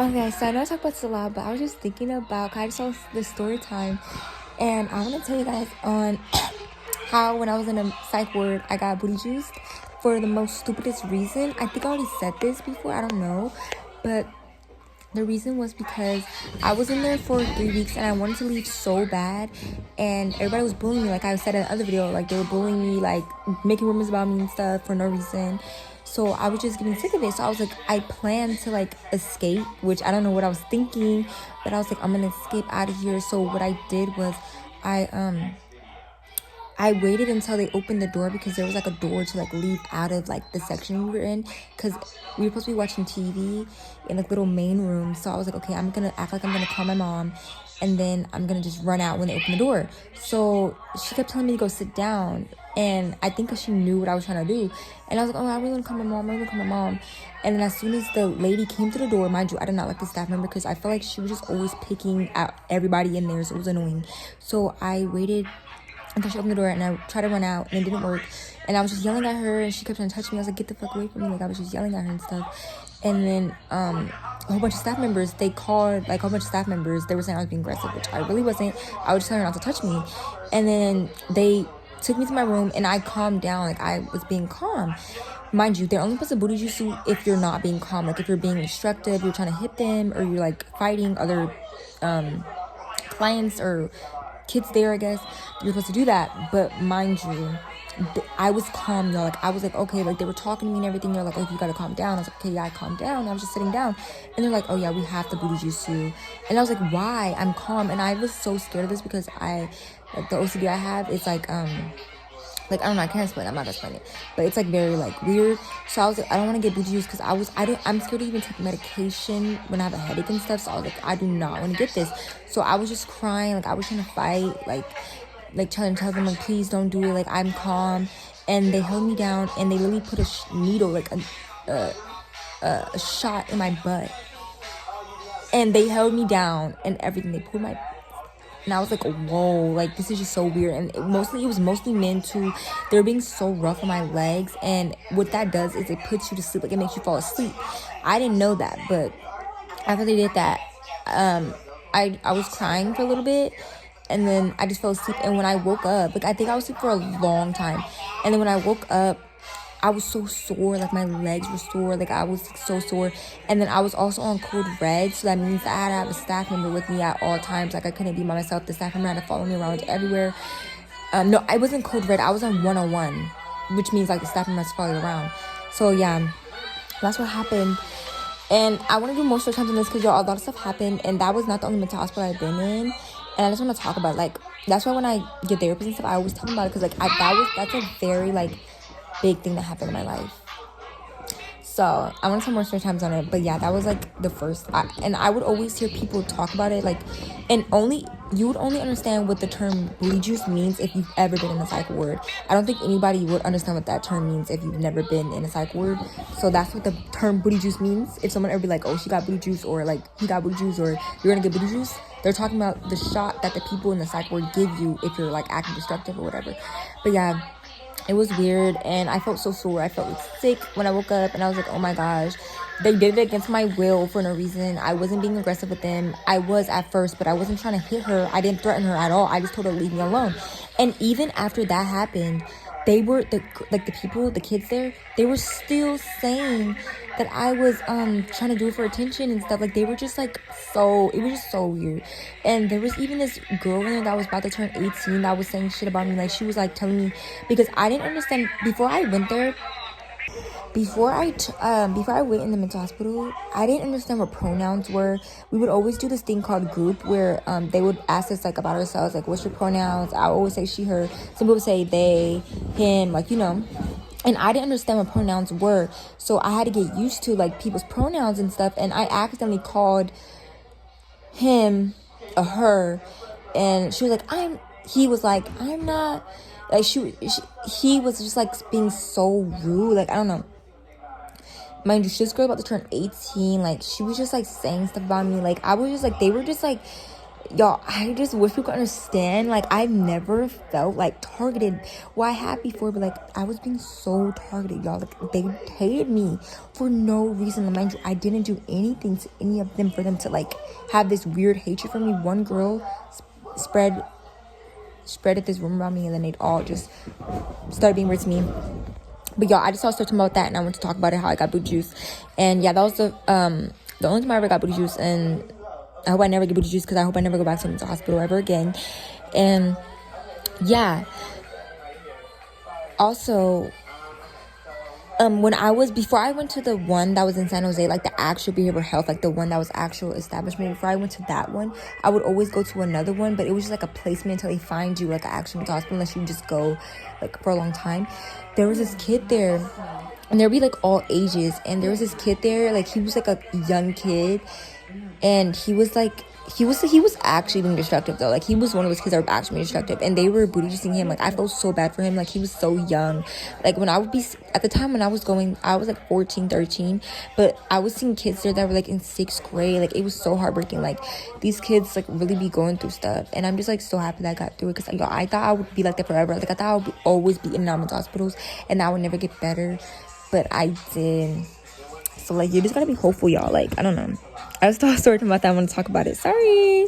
Okay, so I know I talk about this a lot, but I was just thinking about, I just saw this story time, and I want to tell you guys on how when I was in a psych ward, I got booty juiced for the most stupidest reason. I think I already said this before, I don't know, but the reason was because I was in there for 3 weeks and I wanted to leave so bad, and everybody was bullying me. Like I said in the other video, like they were bullying me, like making rumors about me and stuff for no reason. So I was just getting sick of it. So I was like, I planned to like escape, which I don't know what I was thinking, but I was like, I'm gonna escape out of here. So what I did was I waited until they opened the door, because there was like a door to like leave out of like the section we were in, because we were supposed to be watching TV in like little main room. So I was like, okay, I'm gonna act like I'm gonna call my mom, and then I'm gonna just run out when they open the door. So she kept telling me to go sit down, and I think she knew what I was trying to do. And I was like, oh, I really want to call my mom, I really want to call my mom. And then as soon as the lady came to the door, mind you, I did not like the staff member, because I felt like she was just always picking out everybody in there, so it was annoying. So I waited until she opened the door, and I tried to run out, and it didn't work. And I was just yelling at her, and she kept trying to touch me. I was like, get the fuck away from me. Like, I was just yelling at her and stuff. And then a whole bunch of staff members, they called, like, a whole bunch of staff members. They were saying I was being aggressive, which I really wasn't. I was just telling her not to touch me. And then they took me to my room, and I calmed down. Like, I was being calm. Mind you, they're only supposed to booty juice you if you're not being calm. Like, if you're being destructive, you're trying to hit them, or you're, like, fighting other clients or kids there, I guess, you're supposed to do that. But mind you, I was calm, y'all. Like, I was like, okay, like, they were talking to me and everything. They're like, oh, you gotta calm down. I was like, okay, yeah, I calmed down. And I was just sitting down, and they're like, oh yeah, we have to booty juice you. And I was like, why? I'm calm. And I was so scared of this, because like, the OCD I have is like, I don't know, I can't explain it. I'm not gonna explain it, but it's like very like weird. So I was like, I don't want to get booty juice, because I'm scared to even take medication when I have a headache and stuff. So I was like, I do not want to get this. So I was just crying, like I was trying to fight, like trying to tell them, like, please don't do it, like I'm calm. And they held me down, and they literally put a needle, like a shot in my butt, and they held me down and everything. They pulled my, and I was like, whoa, like, this is just so weird. And it was mostly men too. They were being so rough on my legs. And what that does is it puts you to sleep. Like, it makes you fall asleep. I didn't know that. But after they did that, I was crying for a little bit. And then I just fell asleep. And when I woke up, like, I think I was asleep for a long time. And then when I woke up, I was so sore, like my legs were sore, like I was so sore. And then I was also on code red, so that means I had to have a staff member with me at all times. Like, I couldn't be by myself. The staff member had to follow me around everywhere. No, I wasn't code red, I was on 101, which means like the staff member has to follow you around. So yeah, that's what happened. And I want to do more story times on this, because y'all, a lot of stuff happened, and that was not the only mental hospital I've been in. And I just want to talk about, like, that's why when I get therapy and stuff, I always tell them about it, because like that's a very like big thing that happened in my life. So I want to tell more story times on it, but yeah, that was like the first. And I would always hear people talk about it, like, and you would only understand what the term booty juice means if you've ever been in a psych ward. I don't think anybody would understand what that term means if you've never been in a psych ward. So that's what the term booty juice means. If someone ever be like, oh, she got booty juice, or like he got booty juice, or you're gonna get booty juice, they're talking about the shot that the people in the psych ward give you if you're like acting destructive or whatever. But yeah, it was weird, and I felt so sore. I felt sick when I woke up, and I was like, oh my gosh, they did it against my will for no reason. I wasn't being aggressive with them. I was at first, but I wasn't trying to hit her. I didn't threaten her at all. I just told her to leave me alone. And even after that happened, they were the people, the kids there, they were still saying that I was trying to do it for attention and stuff. Like, they were just like, so it was just so weird. And there was even this girl in there that was about to turn 18 that was saying shit about me. Like, she was like telling me, because I didn't understand before I went there. Before I went in the mental hospital, I didn't understand what pronouns were. We would always do this thing called group, where they would ask us like about ourselves, like, what's your pronouns? I always say she, her. Some people say they, him, like, you know. And I didn't understand what pronouns were, so I had to get used to like people's pronouns and stuff. And I accidentally called him a her, and she was like, he was like, I'm not, like, he was just like being so rude. Like, I don't know. Mind you, she was girl about to turn 18. Like, she was just like saying stuff about me. Like, I was just like, they were just like y'all, I just wish people could understand, like, I've never felt like targeted. Well, I had before, but like I was being so targeted, y'all. Like, they hated me for no reason. Mind you, I didn't do anything to any of them for them to like have this weird hatred for me. One girl spread at this rumor about me, and then they'd all just started being weird to me. But y'all, I just saw something about that, and I want to talk about it, how I got booty juice. And yeah, that was the only time I ever got booty juice, and I hope I never get booty juice, because I hope I never go back to the hospital ever again. And yeah, also, before I went to the one that was in San Jose, like the actual behavioral health, like the one that was actual establishment, before I went to that one, I would always go to another one, but it was just like a placement until they find you like an actual mental hospital, unless you just go like for a long time. There was this kid there, and there'd be like all ages, and there was this kid there, like he was like a young kid, and he was actually being destructive though. Like, he was one of those kids that were actually being destructive, and they were booty juicing him. Like, I felt so bad for him. Like, he was so young. Like, when I would be at the time when I was going, I was like 14, 13, but I was seeing kids there that were like in 6th grade. Like, it was so heartbreaking. Like, these kids like really be going through stuff, and I'm just like so happy that I got through it, because I thought I would be like that forever. Like, I thought I would always be in and out of hospitals, and I would never get better, but I did. So like, you just gotta be hopeful, y'all. Like, I don't know, I was still sorry about that. I want to talk about it. Sorry.